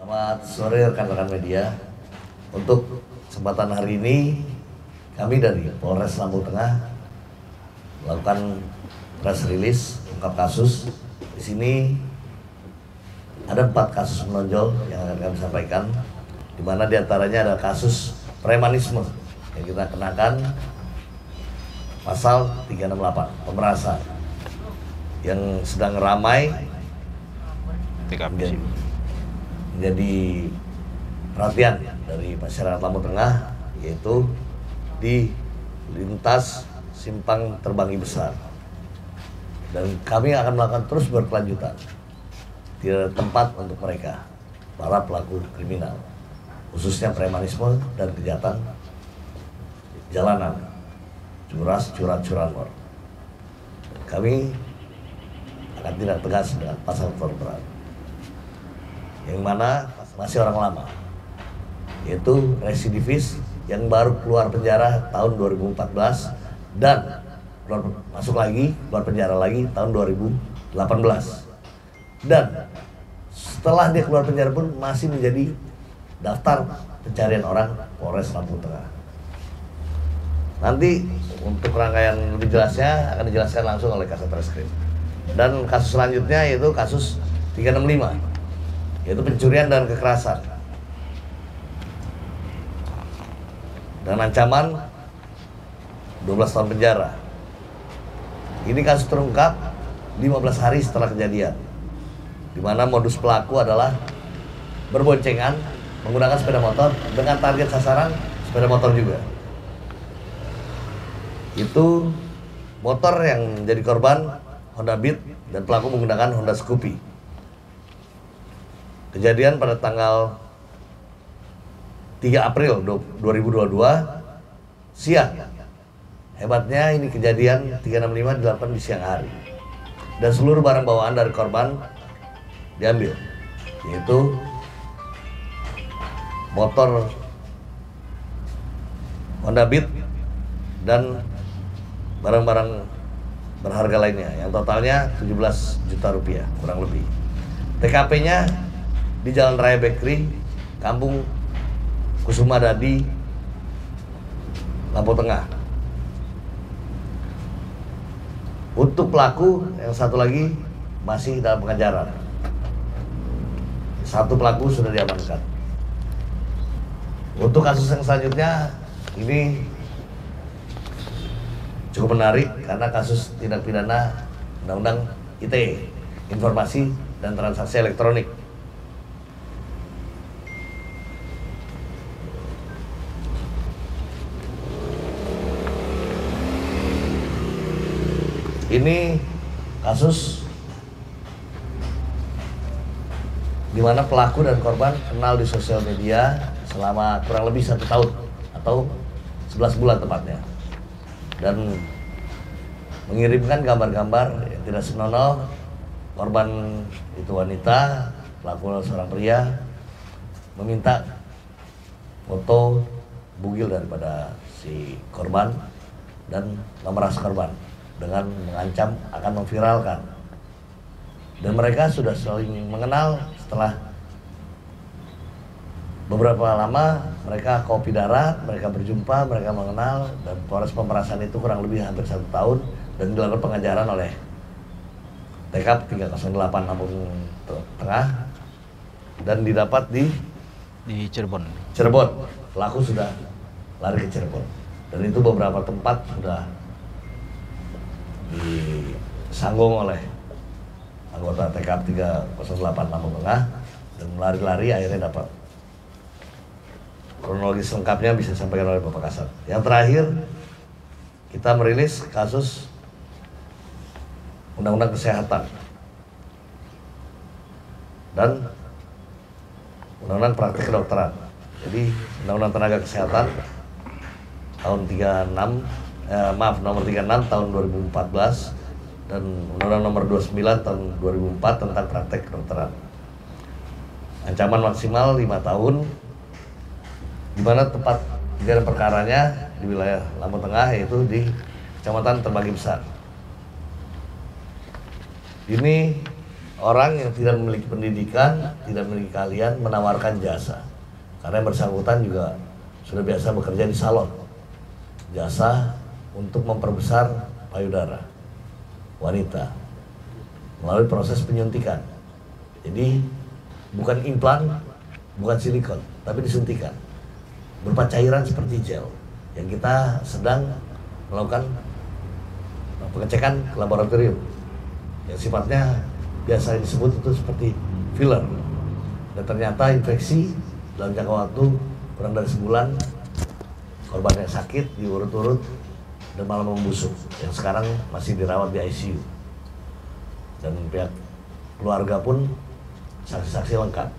Selamat sore rekan-rekan media. Untuk kesempatan hari ini kami dari Polres Lampung Tengah melakukan press release ungkap kasus. Di sini ada 4 kasus menonjol yang akan kami sampaikan, di mana diantaranya ada kasus premanisme yang kita kenakan pasal 368 pemerasan yang sedang ramai menjadi perhatian dari masyarakat Lampung Tengah, yaitu di lintas simpang Terbanggi Besar. Dan kami akan melakukan terus berkelanjutan. Tidak ada tempat untuk mereka, para pelaku kriminal, khususnya premanisme dan kejahatan jalanan, curanmor. Kami akan tindak tegas dengan pasal terberat, yang mana masih orang lama, yaitu residivis yang baru keluar penjara tahun 2014 dan masuk lagi, keluar penjara lagi tahun 2018. Dan setelah dia keluar penjara pun masih menjadi daftar pencarian orang Polres Lampung Tengah. Nanti untuk rangkaian lebih jelasnya akan dijelaskan langsung oleh Kasat Reskrim. Dan kasus selanjutnya yaitu kasus 365, yaitu pencurian dan kekerasan dengan ancaman 12 tahun penjara. Ini kasus terungkap 15 hari setelah kejadian, di mana modus pelaku adalah berboncengan menggunakan sepeda motor dengan target sasaran sepeda motor juga. Itu motor yang jadi korban Honda Beat dan pelaku menggunakan Honda Scoopy. Kejadian pada tanggal 3 April 2022 siang. Hebatnya ini kejadian 365 dilakukan di siang hari. Dan seluruh barang bawaan dari korban diambil, yaitu motor Honda Beat dan barang-barang berharga lainnya yang totalnya 17 juta rupiah kurang lebih. TKP-nya di Jalan Raya Bekri, Kampung Kusuma Dadi, Lampung Tengah. Untuk pelaku yang satu lagi masih dalam pengejaran. Satu pelaku sudah diamankan. Untuk kasus yang selanjutnya ini cukup menarik karena kasus tindak pidana Undang-Undang ITE, Informasi dan Transaksi Elektronik. Ini kasus di mana pelaku dan korban kenal di sosial media selama kurang lebih 1 tahun atau 11 bulan tepatnya, dan mengirimkan gambar-gambar yang tidak senonoh. Korban itu wanita, pelaku seorang pria, meminta foto bugil daripada si korban dan memeras korban dengan mengancam akan memviralkan. Dan mereka sudah saling mengenal. Setelah beberapa lama mereka kopi darat, mereka berjumpa, mereka mengenal, dan proses pemerasan itu kurang lebih hampir 1 tahun dan dilakukan pengejaran oleh TKP 308 Lampung Tengah dan didapat di Cirebon. Pelaku sudah lari ke Cirebon, dan itu beberapa tempat sudah disanggung oleh anggota TKP 308 Lampung Tengah, dan lari-lari akhirnya dapat. Kronologis lengkapnya bisa disampaikan oleh Bapak Kasat. Yang terakhir, kita merilis kasus Undang-Undang Kesehatan dan Undang-Undang Praktik Kedokteran. Jadi Undang-Undang Tenaga Kesehatan tahun nomor 36 tahun 2014 dan Undang-Undang nomor 29 tahun 2004 tentang praktek kedokteran. Ancaman maksimal 5 tahun, di mana tempat kejadian perkaranya di wilayah Lampung Tengah, yaitu di Kecamatan Terbanggi Besar. Ini orang yang tidak memiliki pendidikan, tidak memiliki keahlian menawarkan jasa. Karena yang bersangkutan juga sudah biasa bekerja di salon. Jasa untuk memperbesar payudara wanita melalui proses penyuntikan. Jadi bukan implan, bukan silikon, tapi disuntikan berupa cairan seperti gel yang kita sedang melakukan pengecekan ke laboratorium yang sifatnya biasa disebut itu seperti filler, dan ternyata infeksi dalam jangka waktu kurang dari sebulan korbannya sakit diurut-urut dan malah membusuk, yang sekarang masih dirawat di ICU, dan pihak keluarga pun saksi-saksi lengkap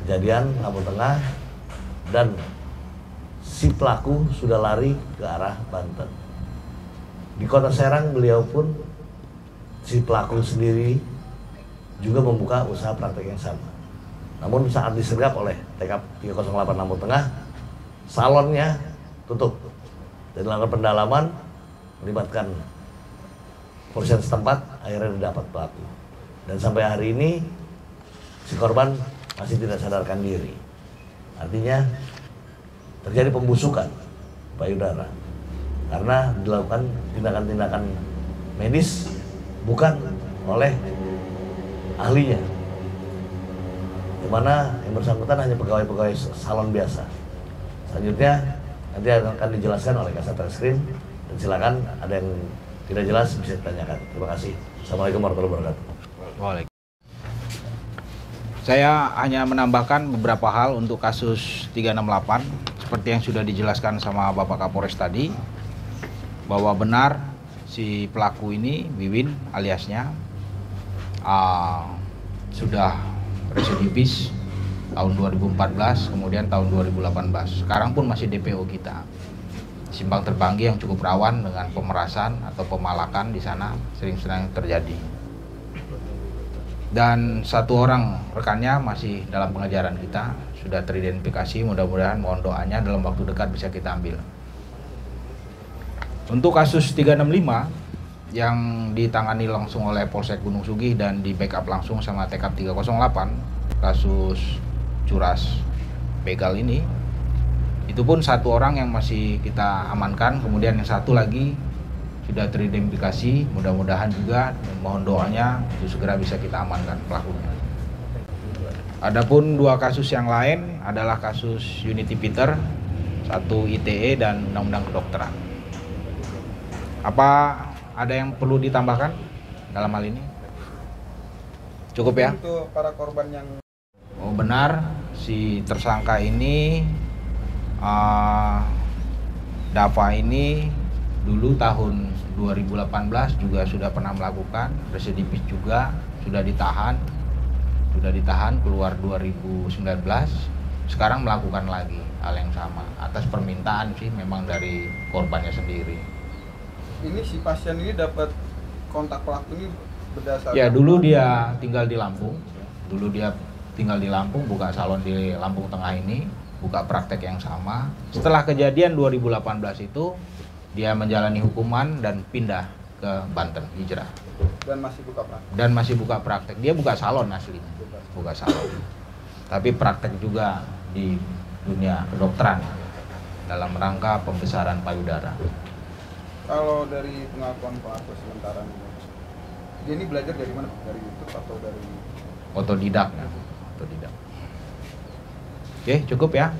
kejadian Lampung Tengah, dan si pelaku sudah lari ke arah Banten. Di Kota Serang beliau pun, si pelaku sendiri juga membuka usaha praktek yang sama. Namun saat disergap oleh TK 308 Lampung Tengah, salonnya tutup. Dan dilakukan pendalaman melibatkan polisian setempat, akhirnya didapat pelaku. Dan sampai hari ini si korban masih tidak sadarkan diri. Artinya terjadi pembusukan payudara karena dilakukan tindakan-tindakan medis bukan oleh ahlinya, di mana yang bersangkutan hanya pegawai-pegawai salon biasa. Selanjutnya nanti akan dijelaskan oleh Kasat Reskrim, dan silakan ada yang tidak jelas bisa ditanyakan. Terima kasih. Assalamualaikum warahmatullahi wabarakatuh. Waalaikumsalam. Saya hanya menambahkan beberapa hal untuk kasus 368 seperti yang sudah dijelaskan sama Bapak Kapolres tadi, bahwa benar si pelaku ini Wiwin aliasnya sudah residivis tahun 2014, kemudian tahun 2018. Sekarang pun masih DPO kita. Simpang Terpanggi yang cukup rawan dengan pemerasan atau pemalakan di sana sering-sering terjadi. Dan satu orang rekannya masih dalam pengejaran kita, sudah teridentifikasi, mudah-mudahan mohon doanya dalam waktu dekat bisa kita ambil. Untuk kasus 365 yang ditangani langsung oleh Polsek Gunung Sugih dan di backup langsung sama TK 308, kasus curas begal ini, itu pun satu orang yang masih kita amankan, kemudian yang satu lagi sudah teridentifikasi, mudah-mudahan juga mohon doanya itu segera bisa kita amankan pelakunya. Adapun dua kasus yang lain adalah kasus Unity Peter, satu ITE dan Undang-Undang Kedokteran. Apa ada yang perlu ditambahkan dalam hal ini? Cukup ya? Untuk para korban yang benar, si tersangka ini Dava ini dulu tahun 2018 juga sudah pernah melakukan residivis juga, sudah ditahan keluar 2019, sekarang melakukan lagi hal yang sama atas permintaan sih memang dari korbannya sendiri. ini si pasien ini dapat kontak pelaku ini berdasarkan Ya dulu dia tinggal di Lampung, buka salon di Lampung Tengah ini, buka praktek yang sama. Setelah kejadian 2018 itu dia menjalani hukuman dan pindah ke Banten, hijrah. Dan masih buka praktek. Dia buka salon aslinya, buka salon. Tapi praktek juga di dunia kedokteran dalam rangka pembesaran payudara. Kalau dari pengakuan pelaku sementara, dia ini belajar dari mana? Dari YouTube atau dari Otodidak. Oke, cukup ya.